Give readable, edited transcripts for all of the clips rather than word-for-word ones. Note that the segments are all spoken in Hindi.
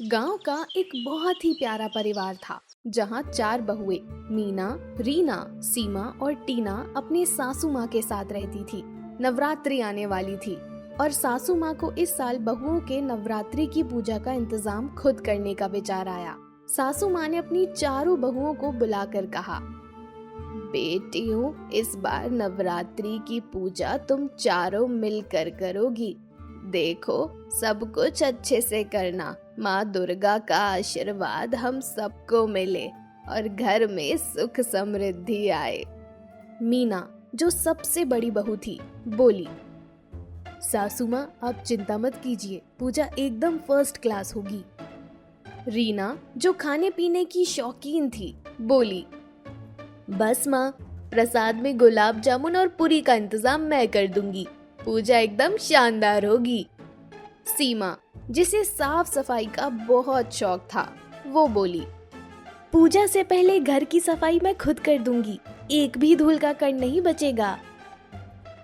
गांव का एक बहुत ही प्यारा परिवार था जहां चार बहुएं मीना, रीना, सीमा और टीना अपने सासू माँ के साथ रहती थी। नवरात्रि आने वाली थी और सासू माँ को इस साल बहुओं के नवरात्रि की पूजा का इंतजाम खुद करने का विचार आया। सासू माँ ने अपनी चारों बहुओं को बुलाकर कहा, बेटियों, इस बार नवरात्रि की पूजा तुम चारों मिलकर करोगी। देखो, सब कुछ अच्छे से करना। माँ दुर्गा का आशीर्वाद हम सबको मिले और घर में सुख समृद्धि आए। मीना, जो सबसे बड़ी बहू थी, बोली, सासू माँ, आप चिंता मत कीजिए, पूजा एकदम फर्स्ट क्लास होगी। रीना, जो खाने पीने की शौकीन थी, बोली, बस माँ, प्रसाद में गुलाब जामुन और पूरी का इंतजाम मैं कर दूंगी। पूजा एकदम शानदार होगी। सीमा, जिसे साफ सफाई का बहुत शौक था, वो बोली, पूजा से पहले घर की सफाई मैं खुद कर दूंगी, एक भी धूल का कण नहीं बचेगा।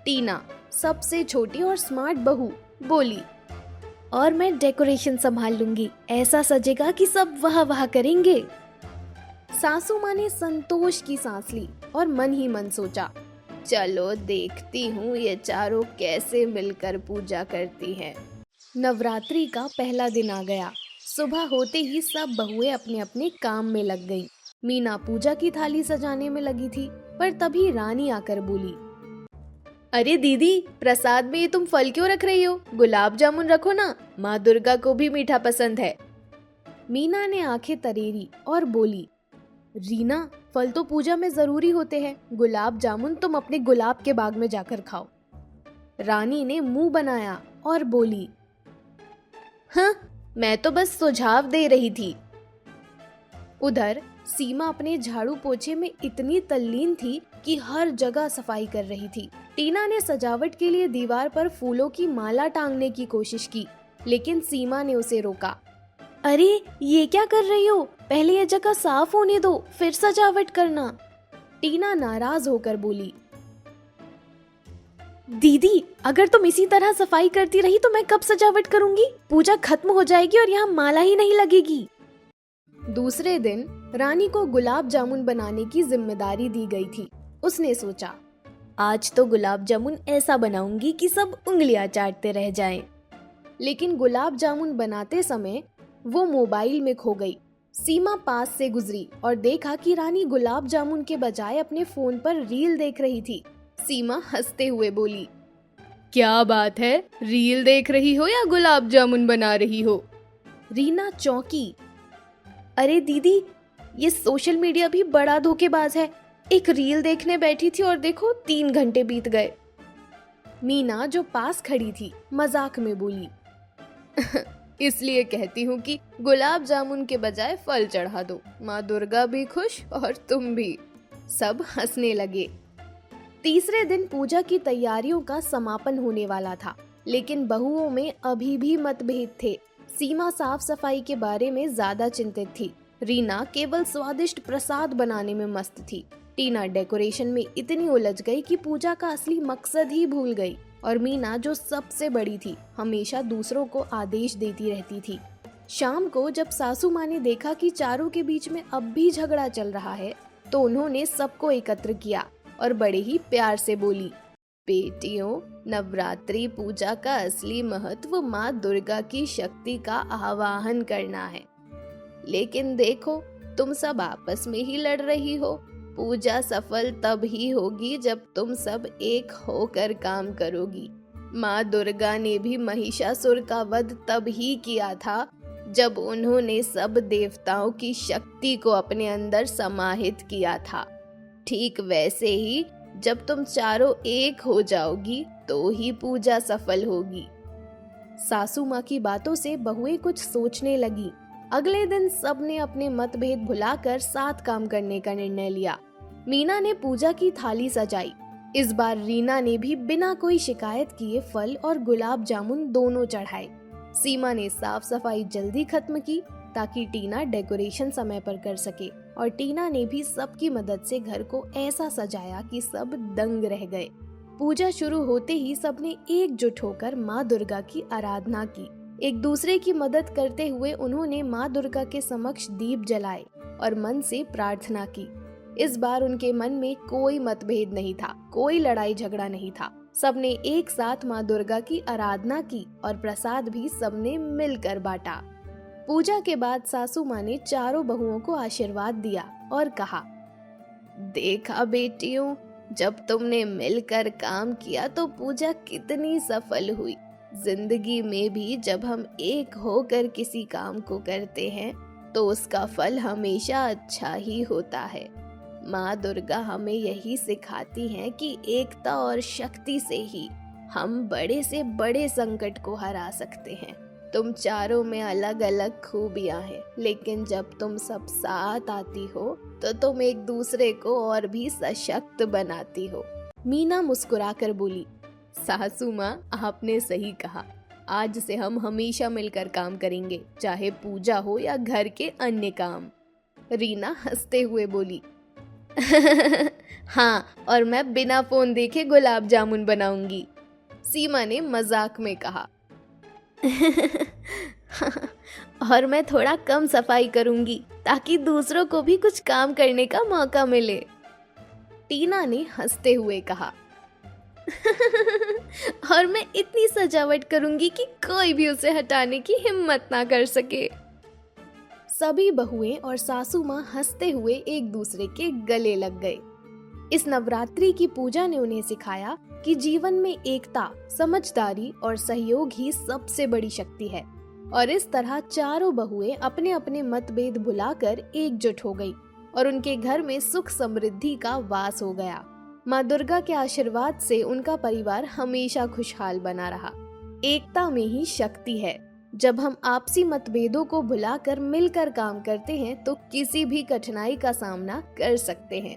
टीना, सबसे छोटी और स्मार्ट बहू, बोली, और मैं डेकोरेशन संभाल लूंगी, ऐसा सजेगा कि सब वाह वाह करेंगे। सासू माँ ने संतोष की सांस ली और मन ही मन सोचा, चलो देखती हूँ ये चारों कैसे मिलकर पूजा करती हैं। नवरात्रि का पहला दिन आ गया। सुबह होते ही सब बहुएं अपने अपने काम में लग गईं। मीना पूजा की थाली सजाने में लगी थी, पर तभी रानी आकर बोली, अरे दीदी, प्रसाद में ये तुम फल क्यों रख रही हो? गुलाब जामुन रखो ना, माँ दुर्गा को भी मीठा पसंद है। मीना ने आंखें तरेरी और बोली, रीना, फल तो पूजा में जरूरी होते हैं, गुलाब जामुन तुम अपने गुलाब के बाग में जाकर खाओ। रानी ने मुंह बनाया और बोली, हाँ, मैं तो बस सुझाव दे रही थी। उधर सीमा अपने झाड़ू पोछे में इतनी तल्लीन थी कि हर जगह सफाई कर रही थी। टीना ने सजावट के लिए दीवार पर फूलों की माला टांगने की कोशिश की, लेकिन सीमा ने उसे रोका। अरे, ये क्या कर रही हो? पहले ये जगह साफ होने दो, फिर सजावट करना। टीना नाराज होकर बोली, दीदी, अगर तुम इसी तरह सफाई करती रही तो मैं कब सजावट करूंगी? पूजा खत्म हो जाएगी और यहाँ माला ही नहीं लगेगी। दूसरे दिन रानी को गुलाब जामुन बनाने की जिम्मेदारी दी गई थी। उसने सोचा, आज तो गुलाब जामुन ऐसा बनाऊंगी कि सब उंगलियां चाटते रह जाएं। लेकिन गुलाब जामुन बनाते समय वो मोबाइल में खो गई। सीमा पास से गुजरी और देखा कि रानी गुलाब जामुन के बजाय अपने फोन पर रील देख रही थी। सीमा हंसते हुए बोली, क्या बात है, रील देख रही हो या गुलाब जामुन बना रही हो? रीना चौंकी। अरे दीदी, ये सोशल मीडिया भी बड़ा धोखेबाज है। एक रील देखने बैठी थी और देखो 3 घंटे बीत गए। मीना, जो पास खड़ी थी, मजाक में बोली, इसलिए कहती हूँ कि गुलाब जामुन के बजाय फल चढ़ा दो, माँ दुर्गा भी खुश और तुम भी। सब हंसने लगे। तीसरे दिन पूजा की तैयारियों का समापन होने वाला था, लेकिन बहुओं में अभी भी मतभेद थे। सीमा साफ सफाई के बारे में ज्यादा चिंतित थी। रीना केवल स्वादिष्ट प्रसाद बनाने में मस्त थी। टीना डेकोरेशन में इतनी उलझ गई कि पूजा का असली मकसद ही भूल गई। और मीना, जो सबसे बड़ी थी, हमेशा दूसरों को आदेश देती रहती थी। शाम को जब सासू माँ ने देखा कि चारों के बीच में अब भी झगड़ा चल रहा है, तो उन्होंने सबको एकत्र किया और बड़े ही प्यार से बोली, बेटियों, नवरात्रि पूजा का असली महत्व माँ दुर्गा की शक्ति का आवाहन करना है। लेकिन देखो, तुम सब आपस में ही लड़ रही हो। पूजा सफल तब ही होगी जब तुम सब एक होकर काम करोगी। माँ दुर्गा ने भी महिषासुर का वध तब ही किया था जब उन्होंने सब देवताओं की शक्ति को अपने अंदर समाहित किया था। ठीक वैसे ही जब तुम चारों एक हो जाओगी तो ही पूजा सफल होगी। सासू माँ की बातों से बहुएं कुछ सोचने लगी। अगले दिन सबने अपने मतभेद भुलाकर साथ काम करने का निर्णय लिया। मीना ने पूजा की थाली सजाई। इस बार रीना ने भी बिना कोई शिकायत किए फल और गुलाब जामुन दोनों चढ़ाए। सीमा ने साफ सफाई जल्दी खत्म की ताकि टीना डेकोरेशन समय पर कर सके, और टीना ने भी सबकी मदद से घर को ऐसा सजाया कि सब दंग रह गए। पूजा शुरू होते ही सबने एकजुट होकर माँ दुर्गा की आराधना की। एक दूसरे की मदद करते हुए उन्होंने माँ दुर्गा के समक्ष दीप जलाए और मन से प्रार्थना की। इस बार उनके मन में कोई मतभेद नहीं था, कोई लड़ाई झगड़ा नहीं था। सबने एक साथ माँ दुर्गा की आराधना की और प्रसाद भी सबने मिलकर बांटा। पूजा के बाद सासू माँ ने चारों बहुओं को आशीर्वाद दिया और कहा, देखा बेटियों, जब तुमने मिलकर काम किया तो पूजा कितनी सफल हुई। जिंदगी में भी जब हम एक होकर किसी काम को करते हैं तो उसका फल हमेशा अच्छा ही होता है। माँ दुर्गा हमें यही सिखाती हैं कि एकता और शक्ति से ही हम बड़े से बड़े संकट को हरा सकते हैं। तुम चारों में अलग अलग खूबियां हैं, लेकिन जब तुम सब साथ आती हो तो तुम एक दूसरे को और भी सशक्त बनाती हो। मीना मुस्कुराकर बोली, सासू माँ, आपने सही कहा। आज से हम हमेशा मिलकर काम करेंगे, चाहे पूजा हो या घर के अन्य काम। रीना हंसते हुए बोली, हाँ, और मैं बिना फोन देखे गुलाब जामुन बनाऊंगी। सीमा ने मजाक में कहा, और मैं थोड़ा कम सफाई करूंगी ताकि दूसरों को भी कुछ काम करने का मौका मिले। टीना ने हंसते हुए कहा, और मैं इतनी सजावट करूंगी कि कोई भी उसे हटाने की हिम्मत ना कर सके। सभी बहुएं और सासू माँ हंसते हुए एक दूसरे के गले लग गए। इस नवरात्रि की पूजा ने उन्हें सिखाया कि जीवन में एकता, समझदारी और सहयोग ही सबसे बड़ी शक्ति है। और इस तरह चारों बहुएं अपने अपने मतभेद भुलाकर एकजुट हो गई और उनके घर में सुख समृद्धि का वास हो गया। माँ दुर्गा के आशीर्वाद से उनका परिवार हमेशा खुशहाल बना रहा। एकता में ही शक्ति है। जब हम आपसी मतभेदों को भुलाकर मिलकर काम करते हैं तो किसी भी कठिनाई का सामना कर सकते हैं।